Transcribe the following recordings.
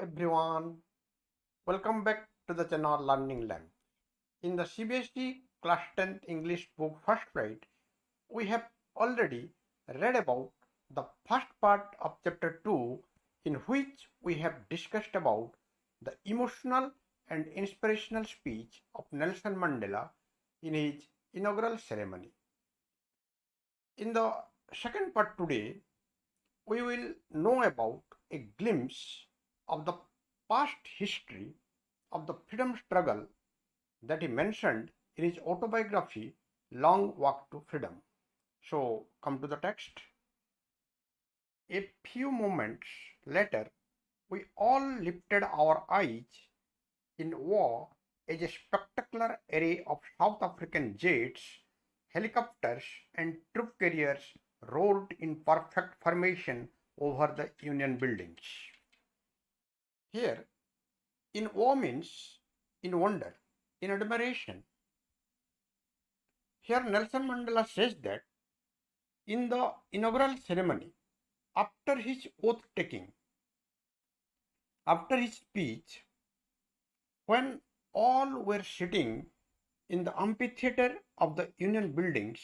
everyone, welcome back to the channel Learning Lab. In the CBSE Class 10th English book First Grade, we have already read about the first part of chapter 2, in which we have discussed about the emotional and inspirational speech of Nelson Mandela in his inaugural ceremony. In the second part today, we will know about a glimpse of the past history of the freedom struggle that he mentioned in his autobiography, Long Walk to Freedom. So, come to the text. A few moments later, we all lifted our eyes in awe as a spectacular array of South African jets, helicopters, and troop carriers rolled in perfect formation over the Union buildings. Here, in awe means in wonder, in admiration. Here Nelson Mandela says that in the inaugural ceremony, after his oath taking, after his speech, when all were sitting in the amphitheater of the Union buildings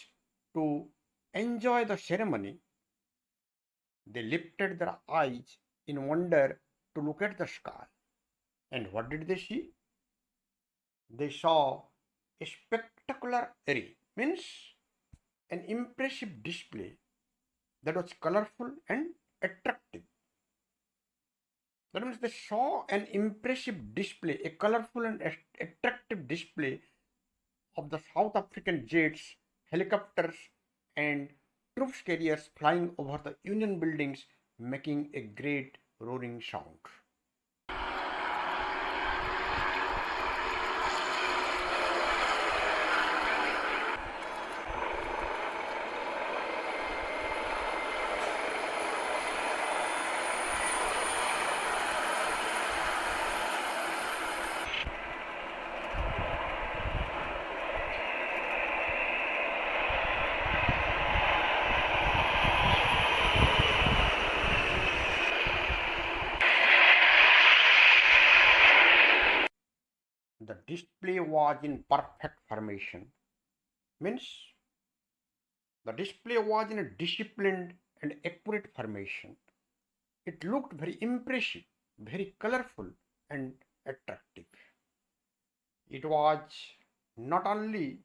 to enjoy the ceremony, they lifted their eyes in wonder to look at the sky. And what did they see? They saw a spectacular array, means an impressive display that was colorful and attractive. That means they saw an impressive display, a colorful and attractive display of the South African jets, helicopters, and troops carriers flying over the Union buildings, making a great roaring sound. The display was in perfect formation, means the display was in a disciplined and accurate formation. It looked very impressive, very colorful and attractive. It was not only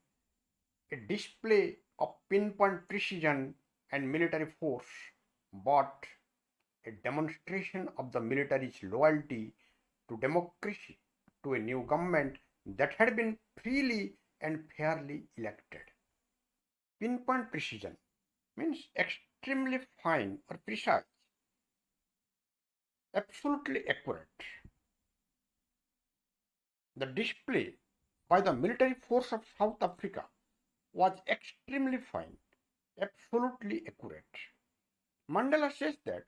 a display of pinpoint precision and military force, but a demonstration of the military's loyalty to democracy, to a new government that had been freely and fairly elected. Pinpoint precision means extremely fine or precise, absolutely accurate. The display by the military force of South Africa was extremely fine, absolutely accurate. Mandela says that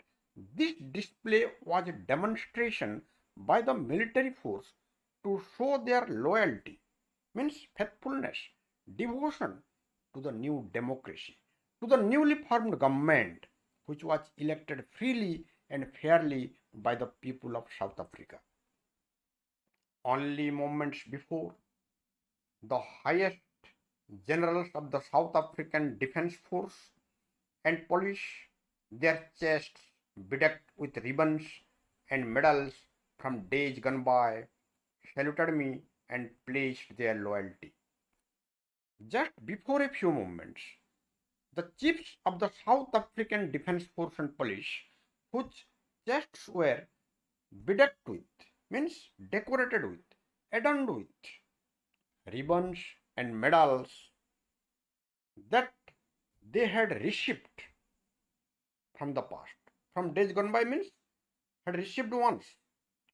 this display was a demonstration by the military force to show their loyalty, means faithfulness, devotion to the new democracy, to the newly formed government which was elected freely and fairly by the people of South Africa. Only moments before, the highest generals of the South African Defence Force and police, their chests bedecked with ribbons and medals from days gone by, saluted me and pledged their loyalty. Just before a few moments, the chiefs of the South African Defence Force and Police, whose chests were bedecked with, means decorated with, adorned with ribbons and medals that they had received from the past, from days gone by, means had received once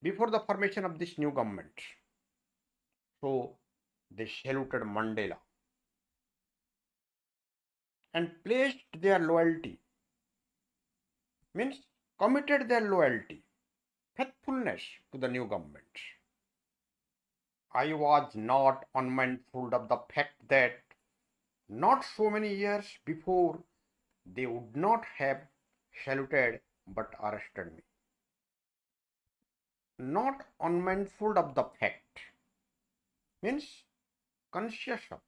before the formation of this new government. So they saluted Mandela and pledged their loyalty, means committed their loyalty, faithfulness to the new government. I was not unmindful of the fact that not so many years before they would not have saluted but arrested me. not unmindful of the fact, means conscious of,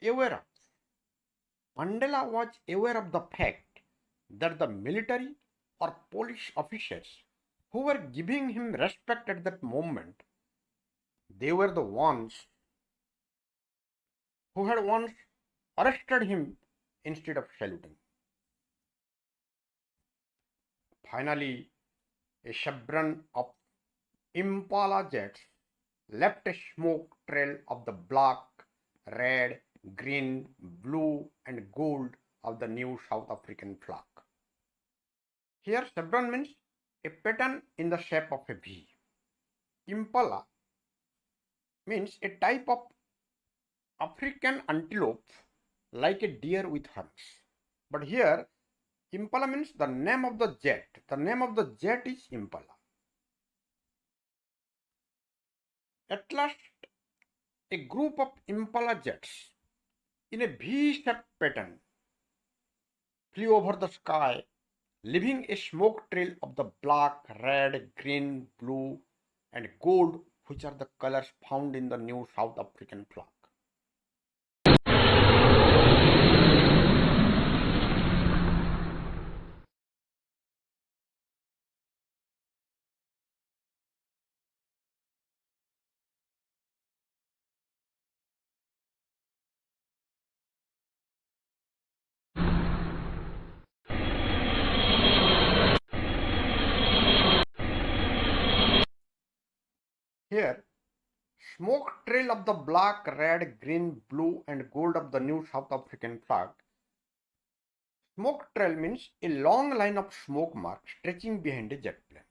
aware of. Mandela was aware of the fact that the military or police officers who were giving him respect at that moment, they were the ones who had once arrested him instead of saluting. Finally, a chevron of Impala jets left a smoke trail of the black, red, green, blue, and gold of the new South African flag. Here, chevron means a pattern in the shape of a V. Impala means a type of African antelope like a deer with horns. But here, Impala means the name of the jet. The name of the jet is Impala. At last, a group of Impala jets in a V-shaped pattern flew over the sky, leaving a smoke trail of the black, red, green, blue, and gold, which are the colors found in the new South African flag. Here, smoke trail of the black, red, green, blue, and gold of the new South African flag. Smoke trail means a long line of smoke marks stretching behind a jet plane.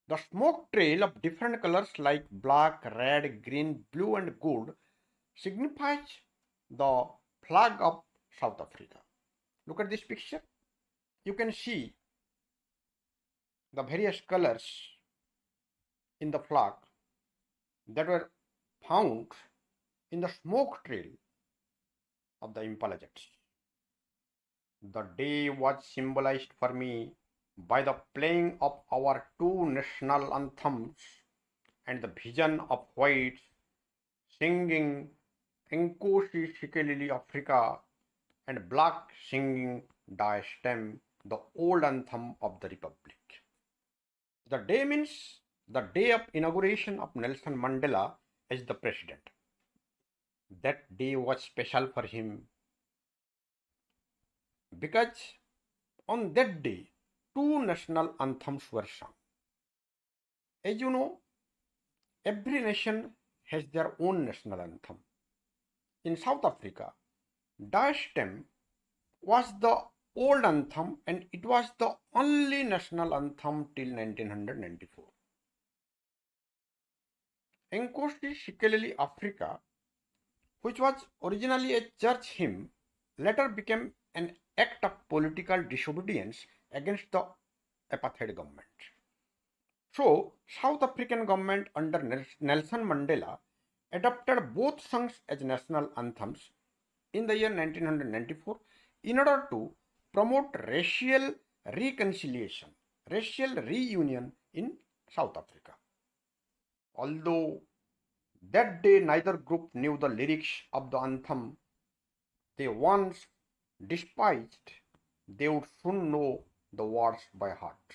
The smoke trail of different colors like black, red, green, blue, and gold signifies the flag of South Africa. Look at this picture. You can see the various colors in the flag that were found in the smoke trail of the Impala jets. The day was symbolized for me by the playing of our two national anthems and the vision of whites singing Nkosi Sikeleli Afrika and black singing Die Stem, the old anthem of the Republic. The day means the day of inauguration of Nelson Mandela as the president. That day was special for him because on that day, two national anthems were sung. As you know, every nation has their own national anthem. In South Africa, Die Stem was the old anthem and it was the only national anthem till 1994. Nkosi Sikeleli Afrika, which was originally a church hymn, later became an act of political disobedience against the apartheid government. So, South African government under Nelson Mandela adopted both songs as national anthems in the year 1994 in order to promote racial reconciliation, racial reunion in South Africa. Although that day neither group knew the lyrics of the anthem they once despised, they would soon know the words by heart.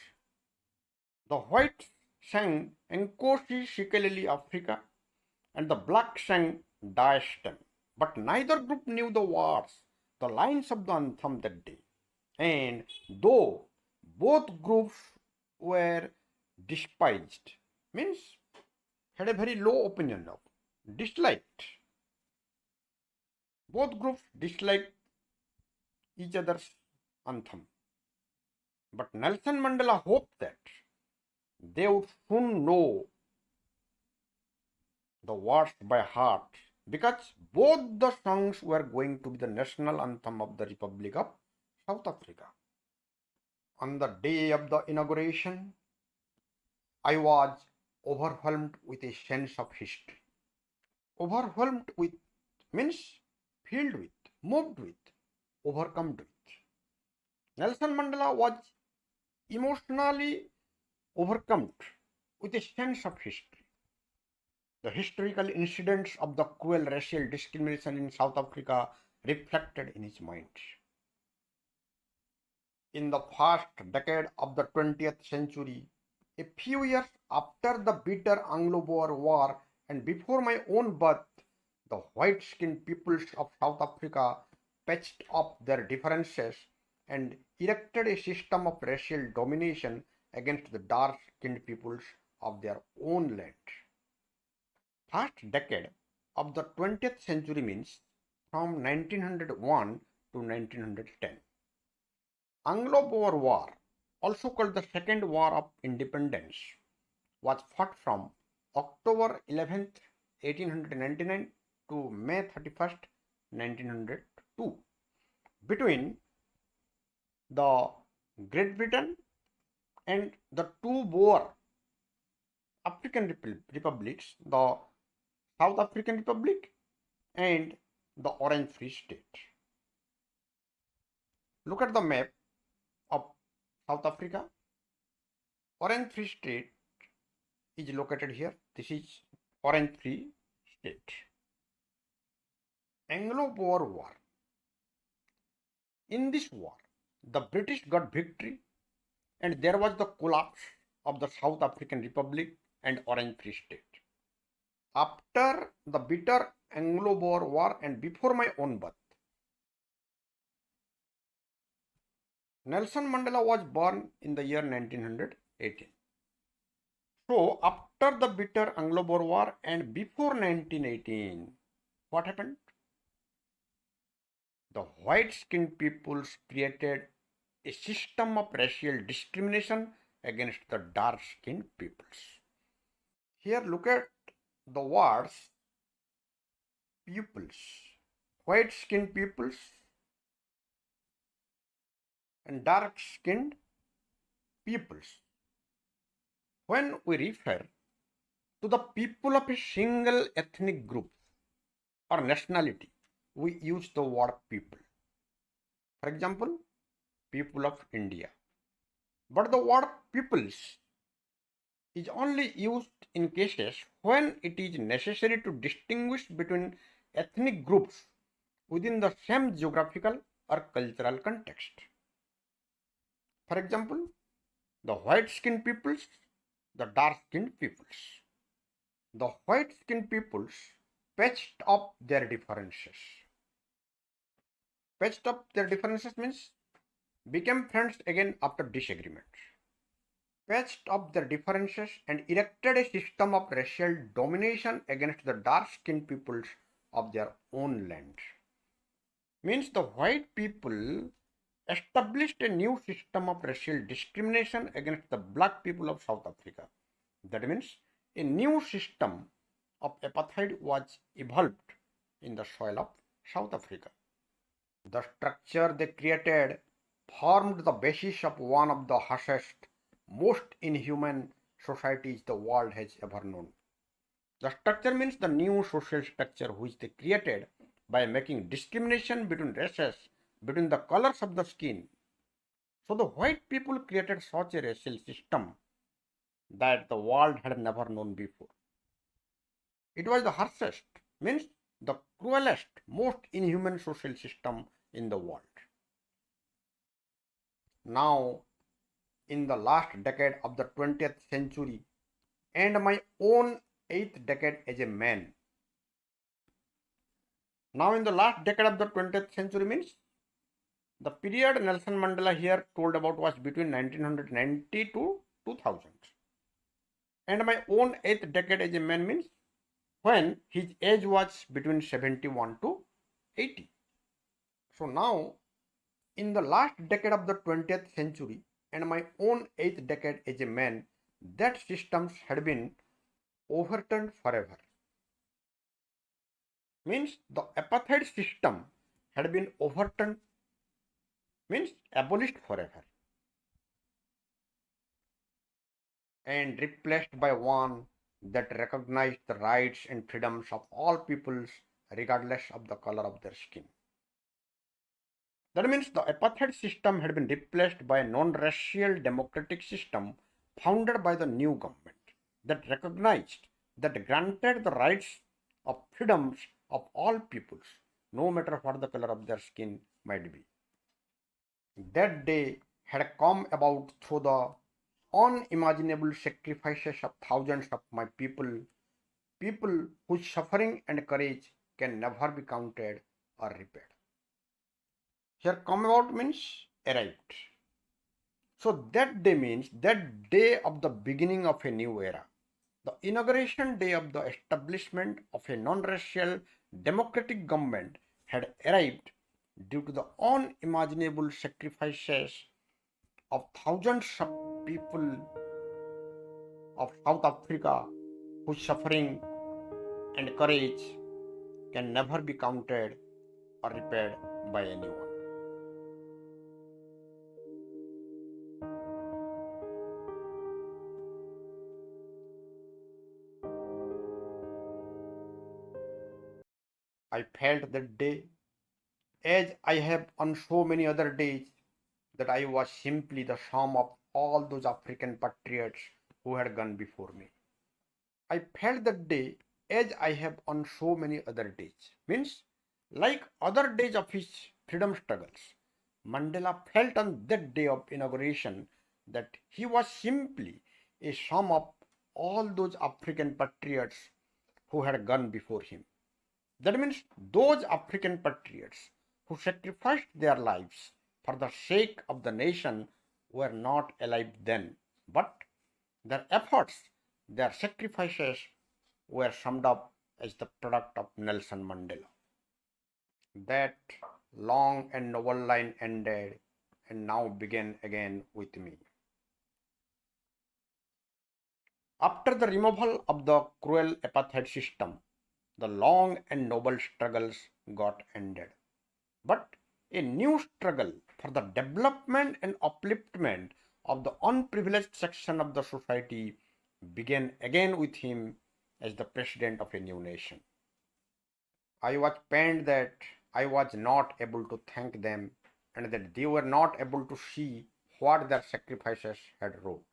The whites sang Nkosi Sikeleli Afrika and the black sang Die Stem, but neither group knew the words, the lines of the anthem that day. And though both groups were despised, means had a very low opinion of, disliked. Both groups disliked each other's anthem. But Nelson Mandela hoped that they would soon know the words by heart because both the songs were going to be the national anthem of the Republic of South Africa. On the day of the inauguration, I was overwhelmed with a sense of history. Overwhelmed with means filled with, moved with, overcome with. Nelson Mandela was emotionally overcome with a sense of history. The historical incidents of the cruel racial discrimination in South Africa reflected in his mind. In the first decade of the 20th century, a few years after the bitter Anglo-Boer War and before my own birth, the white-skinned peoples of South Africa patched up their differences and erected a system of racial domination against the dark-skinned peoples of their own land. First decade of the 20th century means from 1901 to 1910. Anglo-Boer War, also called the Second War of Independence, was fought from October 11th, 1899 to May 31st, 1902 between the Great Britain and the two Boer African republics, the South African Republic and the Orange Free State. Look at the map of South Africa. Orange Free State is located here. This is Orange Free State. Anglo-Boer War. In this war, the British got victory and there was the collapse of the South African Republic and Orange Free State. After the bitter Anglo-Boer War and before my own birth, Nelson Mandela was born in the year 1918. So, after the bitter Anglo-Boer War and before 1918, what happened? The white-skinned peoples created a system of racial discrimination against the dark-skinned peoples. Here, look at the words pupils, white-skinned peoples and dark-skinned peoples. When we refer to the people of a single ethnic group or nationality, we use the word people. For example, people of India. But the word peoples is only used in cases when it is necessary to distinguish between ethnic groups within the same geographical or cultural context. For example, the white-skinned peoples, the dark-skinned peoples. The white-skinned peoples patched up their differences. Patched up their differences means became friends again after disagreement. Patched up their differences and erected a system of racial domination against the dark-skinned peoples of their own land. Means the white people established a new system of racial discrimination against the black people of South Africa. That means a new system of apartheid was evolved in the soil of South Africa. The structure they created formed the basis of one of the harshest, most inhuman societies the world has ever known. The structure means the new social structure which they created by making discrimination between races, between the colors of the skin. So the white people created such a racial system that the world had never known before. It was the harshest, means the cruelest, most inhuman social system in the world. Now, in the last decade of the 20th century and my own 8th decade as a man. Now, in the last decade of the 20th century means the period Nelson Mandela here told about was between 1990 to 2000. And my own 8th decade as a man means when his age was between 71 to 80. So now, in the last decade of the 20th century and my own 8th decade as a man, that systems had been overturned forever. Means the apartheid system had been overturned, means abolished forever, and replaced by one that recognized the rights and freedoms of all peoples regardless of the color of their skin. That means the apartheid system had been replaced by a non-racial democratic system founded by the new government that recognized, that granted the rights of freedoms of all peoples, no matter what the color of their skin might be. That day had come about through the unimaginable sacrifices of thousands of my people whose suffering and courage can never be counted or repaired. Here, come about means arrived. So that day means that day of the beginning of a new era, the inauguration day of the establishment of a non-racial democratic government had arrived due to the unimaginable sacrifices of thousands of people of South Africa whose suffering and courage can never be counted or repaired by anyone. I felt that day, as I have on so many other days, that I was simply the sum of all those African patriots who had gone before me. I felt that day as I have on so many other days. Means, like other days of his freedom struggles, Mandela felt on that day of inauguration that he was simply a sum of all those African patriots who had gone before him. That means those African patriots who sacrificed their lives for the sake of the nation were not alive then, but their efforts, their sacrifices were summed up as the product of Nelson Mandela. That long and noble line ended and now began again with me. After the removal of the cruel apartheid system, the long and noble struggles got ended. But a new struggle for the development and upliftment of the unprivileged section of the society began again with him as the president of a new nation. I was pained that I was not able to thank them and that they were not able to see what their sacrifices had wrought.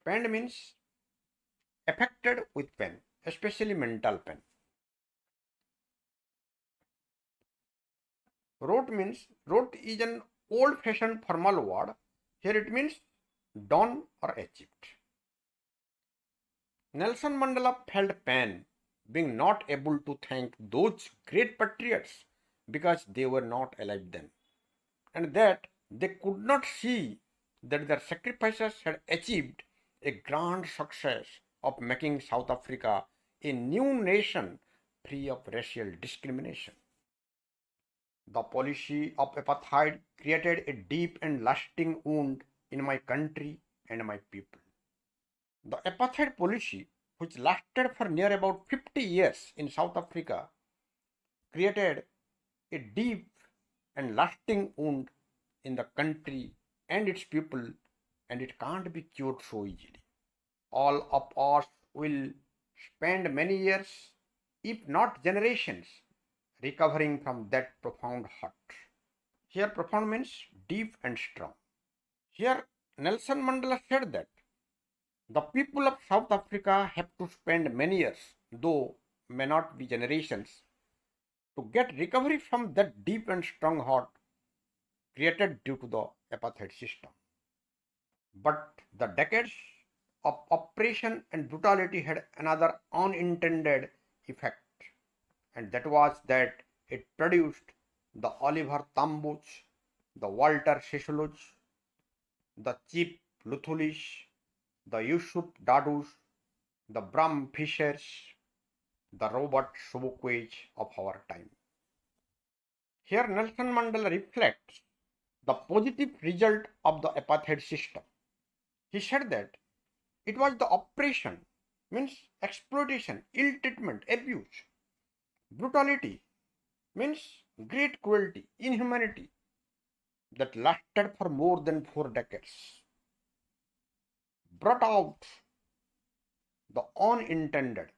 Pained means affected with pain, especially mental pain. Wrote is an old fashioned formal word. Here it means done or achieved. Nelson Mandela felt pain being not able to thank those great patriots because they were not alive then, and that they could not see that their sacrifices had achieved a grand success of making South Africa a new nation free of racial discrimination. The policy of apartheid created a deep and lasting wound in my country and my people. The apartheid policy, which lasted for near about 50 years in South Africa, created a deep and lasting wound in the country and its people, and it can't be cured so easily. All of us will spend many years, if not generations, recovering from that profound hurt. Here, profound means deep and strong. Here, Nelson Mandela said that the people of South Africa have to spend many years, though may not be generations, to get recovery from that deep and strong hurt created due to the apartheid system. But the decades of oppression and brutality had another unintended effect, and that was that it produced the Oliver Tambo's, the Walter Sisulu's, the Chip Luthulis, the Yusuf Dadus, the Bram Fishers, the Robert Sobukwe's of our time. Here Nelson Mandela reflects the positive result of the apartheid system. He said that it was the oppression, means exploitation, ill treatment, abuse, brutality, means great cruelty, inhumanity that lasted for more than 4 decades, brought out the unintended,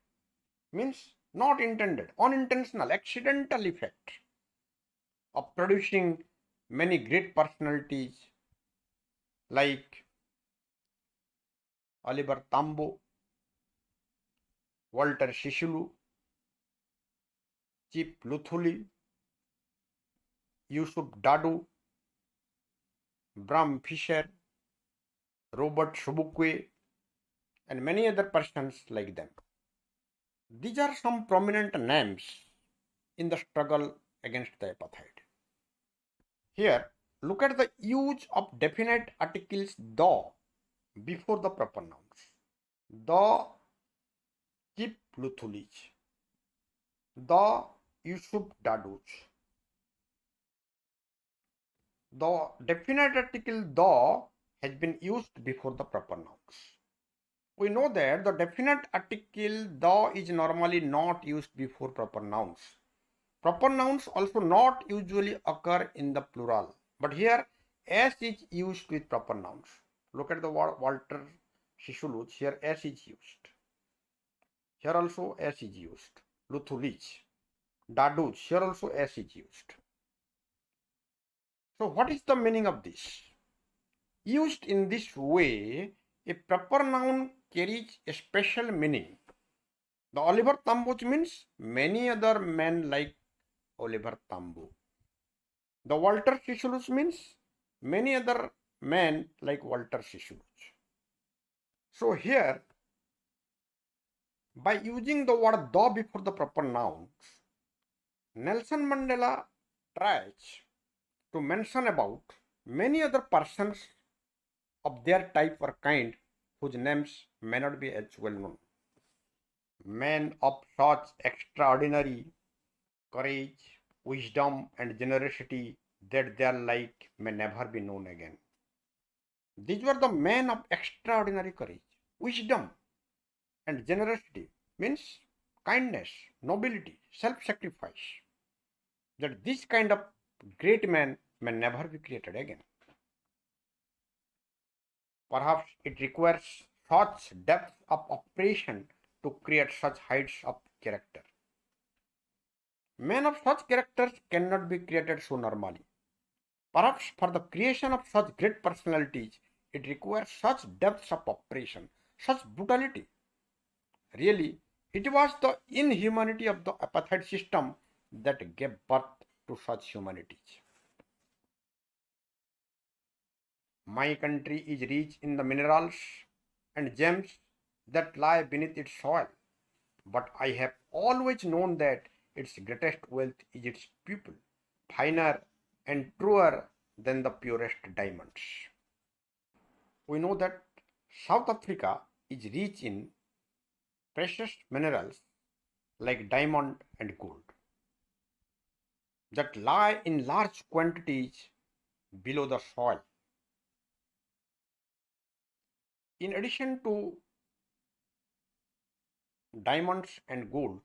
means not intended, unintentional, accidental effect of producing many great personalities like Oliver Tambo, Walter Shishulu, Chip Luthuli, Yusuf Dadu, Bram Fisher, Robert Sobukwe, and many other persons like them. These are some prominent names in the struggle against the apartheid. Here, look at the use of definite articles the before the proper nouns. The Chip Luthulich, the Yusuf Daduch. The definite article the has been used before the proper nouns. We know that the definite article the is normally not used before proper nouns. Proper nouns also not usually occur in the plural, but here s is used with proper nouns. Look at the word Walter Shishuluch, here s is used. Here also s is used. Luthulich, Daduch, here also s is used. So what is the meaning of this? Used in this way, a proper noun carries a special meaning. The Oliver Tambo means many other men like Oliver Tambo. The Walter Shishuluch means many other men like Walter Shishuluch. So here, by using the word the before the proper nouns, Nelson Mandela tries to mention about many other persons of their type or kind whose names may not be as well known. Men of such extraordinary courage, wisdom, and generosity that their like may never be known again. These were the men of extraordinary courage, wisdom, and generosity, means kindness, nobility, self-sacrifice, that this kind of great man may never be created again. Perhaps it requires such depth of operation to create such heights of character. Men of such characters cannot be created so normally. Perhaps for the creation of such great personalities, it requires such depths of operation, such brutality. Really, it was the inhumanity of the apartheid system that gave birth to such humanities. My country is rich in the minerals and gems that lie beneath its soil, but I have always known that its greatest wealth is its people, finer and truer than the purest diamonds. We know that South Africa is rich in precious minerals like diamond and gold that lie in large quantities below the soil. In addition to diamonds and gold,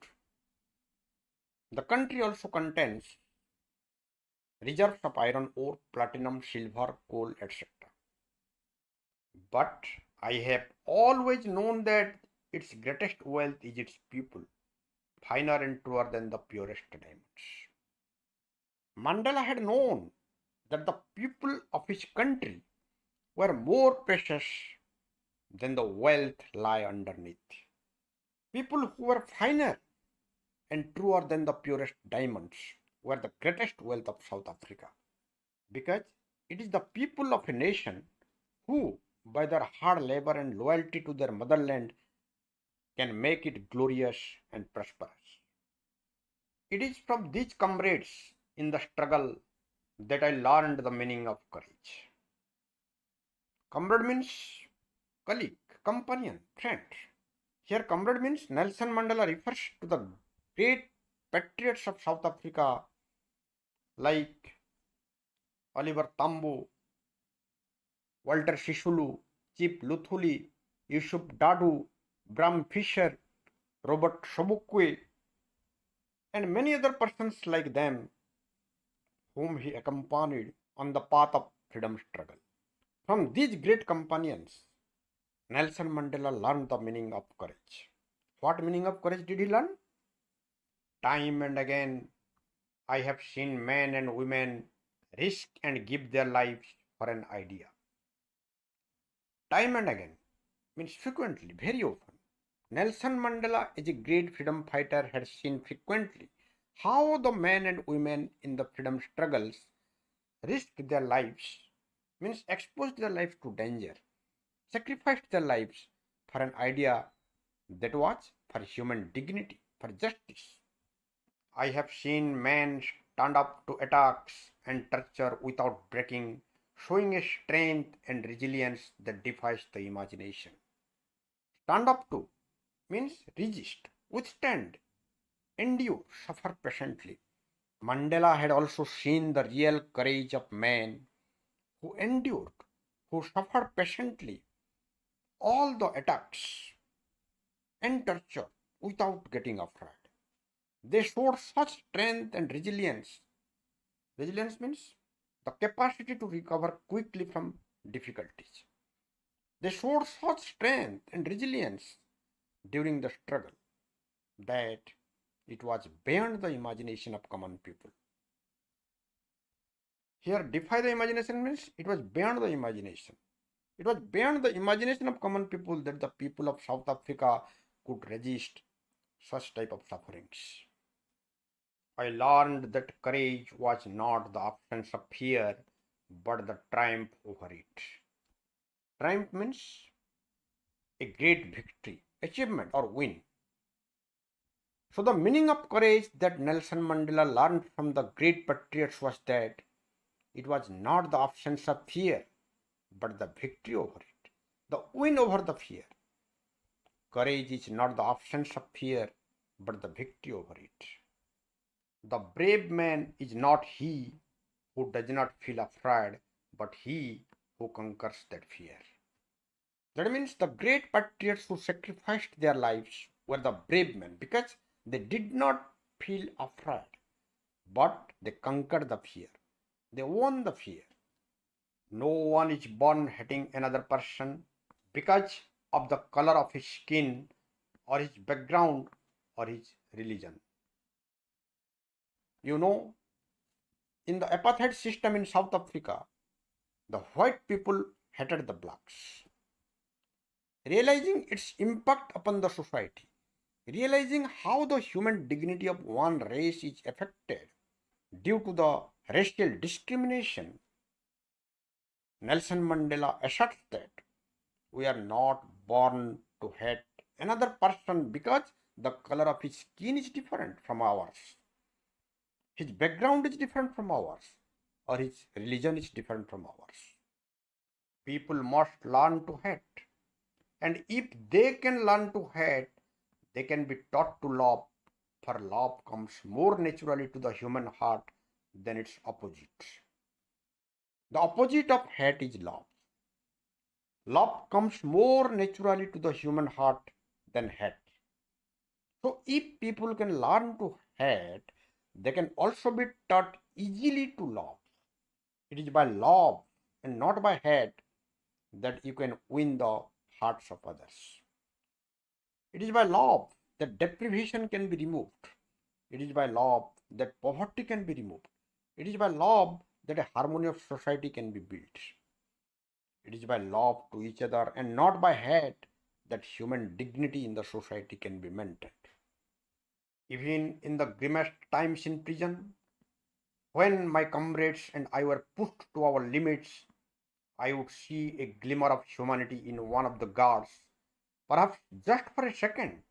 the country also contains reserves of iron ore, platinum, silver, coal, etc. But I have always known that its greatest wealth is its people, finer and truer than the purest diamonds. Mandela had known that the people of his country were more precious than the wealth lie underneath. People who were finer and truer than the purest diamonds were the greatest wealth of South Africa, because it is the people of a nation who, by their hard labor and loyalty to their motherland, can make it glorious and prosperous. It is from these comrades in the struggle that I learned the meaning of courage. Comrade means colleague, companion, friend. Here, comrade means Nelson Mandela refers to the great patriots of South Africa like Oliver Tambo, Walter Sisulu, Chip Luthuli, Yusuf Dadu, Bram Fisher, Robert Sobukwe, and many other persons like them whom he accompanied on the path of freedom struggle. From these great companions, Nelson Mandela learned the meaning of courage. What meaning of courage did he learn? Time and again, I have seen men and women risk and give their lives for an idea. Time and again means frequently, very often. Nelson Mandela, as a great freedom fighter, had seen frequently how the men and women in the freedom struggles risked their lives, means exposed their lives to danger, sacrificed their lives for an idea that was for human dignity, for justice. I have seen men stand up to attacks and torture without breaking, showing a strength and resilience that defies the imagination. Stand up to means resist, withstand, endure, suffer patiently. Mandela had also seen the real courage of men who endured, who suffered patiently all the attacks and torture without getting afraid. They showed such strength and resilience. Resilience means the capacity to recover quickly from difficulties. They showed such strength and resilience during the struggle that it was beyond the imagination of common people. Here, defy the imagination means it was beyond the imagination. It was beyond the imagination of common people that the people of South Africa could resist such type of sufferings. I learned that courage was not the absence of fear, but the triumph over it. Triumph means a great victory, achievement, or win. So, the meaning of courage that Nelson Mandela learned from the great patriots was that it was not the absence of fear, but the victory over it, the win over the fear. Courage is not the absence of fear, but the victory over it. The brave man is not he who does not feel afraid, but he who conquers that fear. That means the great patriots who sacrificed their lives were the brave men because they did not feel afraid, but they conquered the fear. They won the fear. No one is born hating another person because of the color of his skin or his background or his religion. You know, in the apartheid system in South Africa, the white people hated the blacks. Realizing its impact upon the society, realizing how the human dignity of one race is affected due to the racial discrimination, Nelson Mandela asserts that we are not born to hate another person because the color of his skin is different from ours, his background is different from ours, or his religion is different from ours. People must learn to hate. And if they can learn to hate, they can be taught to love, for love comes more naturally to the human heart than its opposite. The opposite of hate is love. Love comes more naturally to the human heart than hate. So, if people can learn to hate, they can also be taught easily to love. It is by love and not by hate that you can win the hearts of others. It is by love that deprivation can be removed. It is by love that poverty can be removed. It is by love that a harmony of society can be built. It is by love to each other and not by hate that human dignity in the society can be maintained. Even in the grimmest times in prison, when my comrades and I were pushed to our limits, I would see a glimmer of humanity in one of the guards, perhaps just for a second,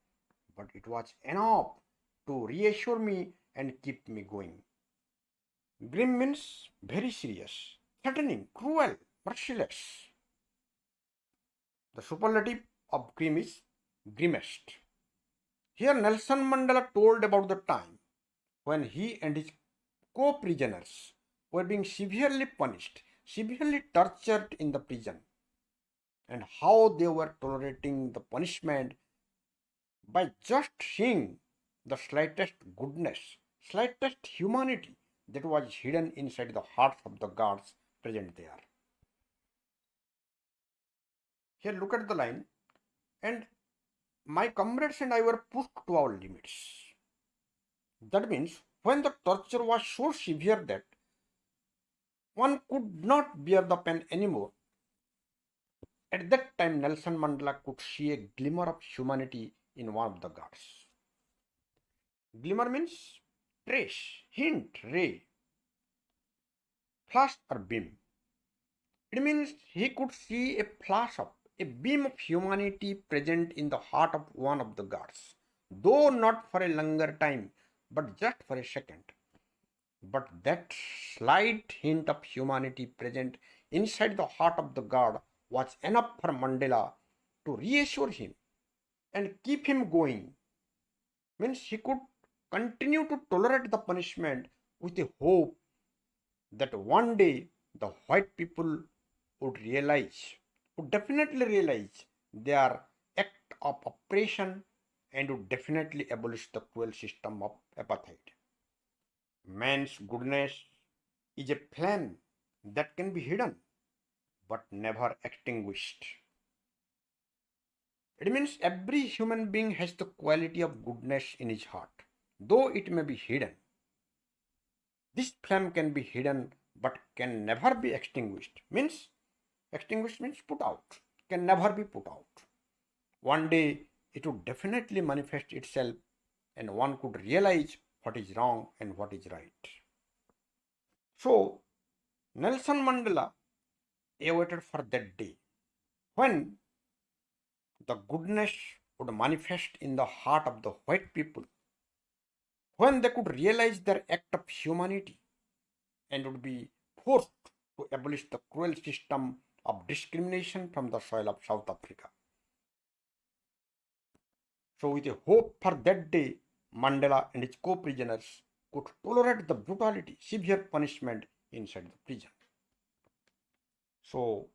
but it was enough to reassure me and keep me going. Grim means very serious, threatening, cruel, merciless. The superlative of grim is grimmest. Here Nelson Mandela told about the time when he and his co-prisoners were being severely punished, severely tortured in the prison, and how they were tolerating the punishment by just seeing the slightest goodness, slightest humanity that was hidden inside the hearts of the guards present there. Here, look at the line, and my comrades and I were pushed to our limits. That means when the torture was so severe that one could not bear the pain anymore, At that time, Nelson Mandela could see a glimmer of humanity in one of the guards. Glimmer means trace, hint, ray, flash or beam. It means he could see a flash of, a beam of humanity present in the heart of one of the guards, though not for a longer time, but just for a second. But that slight hint of humanity present inside the heart of the guard was enough for Mandela to reassure him and keep him going. Means he could continue to tolerate the punishment with the hope that one day the white people would definitely realize their act of oppression and would definitely abolish the cruel system of apartheid. Man's goodness is a flame that can be hidden but never extinguished. It means every human being has the quality of goodness in his heart, though it may be hidden. This flame can be hidden but can never be extinguished. Extinguished means put out, can never be put out. One day it would definitely manifest itself and one could realize what is wrong and what is right. So, Nelson Mandela awaited for that day when the goodness would manifest in the heart of the white people, when they could realize their act of humanity and would be forced to abolish the cruel system of discrimination from the soil of South Africa. So, with a hope for that day, Mandela and his co-prisoners could tolerate the brutality, severe punishment inside the prison. So,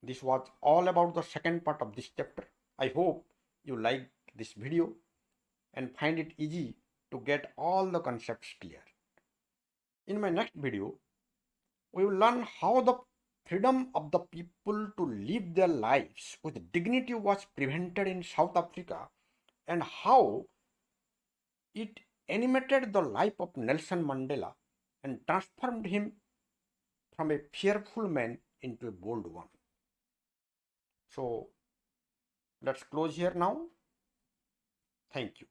this was all about the second part of this chapter. I hope you liked this video and find it easy to get all the concepts clear. In my next video, we will learn how the freedom of the people to live their lives with dignity was prevented in South Africa and how it animated the life of Nelson Mandela and transformed him from a fearful man into a bold one. So let's close here now. Thank you.